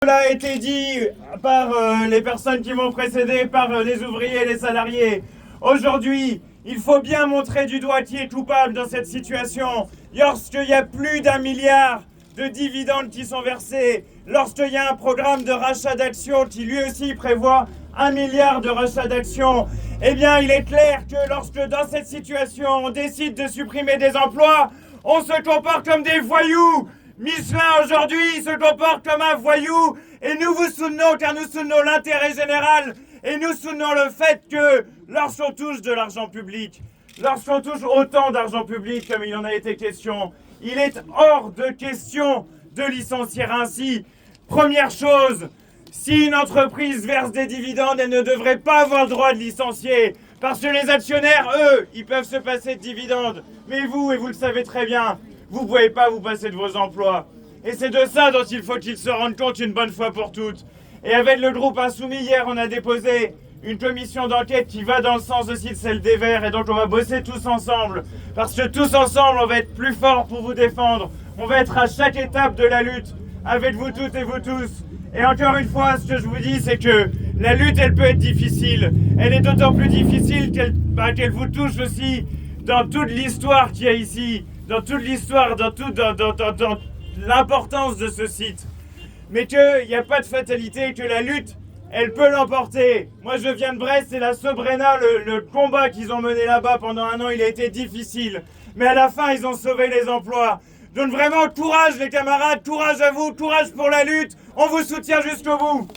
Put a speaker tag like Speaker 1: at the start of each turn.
Speaker 1: Cela a été dit par les personnes qui m'ont précédé, par les ouvriers et les salariés. Aujourd'hui, il faut bien montrer du doigt qui est coupable dans cette situation. Lorsqu'il y a plus d'1 milliard de dividendes qui sont versés, lorsqu'il y a un programme de rachat d'actions qui lui aussi prévoit 1 milliard de rachat d'actions, eh bien il est clair que lorsque dans cette situation on décide de supprimer des emplois, on se comporte comme des voyous. Michelin aujourd'hui se comporte comme un voyou et nous vous soutenons car nous soutenons l'intérêt général et nous soutenons le fait que lorsqu'on touche de l'argent public, lorsqu'on touche autant d'argent public comme il en a été question, il est hors de question de licencier ainsi. Première chose, si une entreprise verse des dividendes, elle ne devrait pas avoir le droit de licencier. Parce que les actionnaires, eux, ils peuvent se passer de dividendes. Mais vous, et vous le savez très bien, vous ne pouvez pas vous passer de vos emplois. Et c'est de ça dont il faut qu'ils se rendent compte une bonne fois pour toutes. Et avec le groupe Insoumis, hier, on a déposé une commission d'enquête qui va dans le sens aussi de celle des Verts. Et donc on va bosser tous ensemble. Parce que tous ensemble, on va être plus forts pour vous défendre. On va être à chaque étape de la lutte avec vous toutes et vous tous. Et encore une fois, ce que je vous dis, c'est que la lutte, elle peut être difficile. Elle est d'autant plus difficile qu'elle vous touche aussi dans toute l'histoire qu'il y a ici, dans toute l'histoire, dans l'importance de ce site. Mais qu'il n'y a pas de fatalité, que la lutte, elle peut l'emporter. Moi, je viens de Brest, c'est la Sobrena, le combat qu'ils ont mené là-bas pendant 1 an, il a été difficile. Mais à la fin, ils ont sauvé les emplois. Donc vraiment, courage les camarades, courage à vous, courage pour la lutte. On vous soutient jusqu'au bout.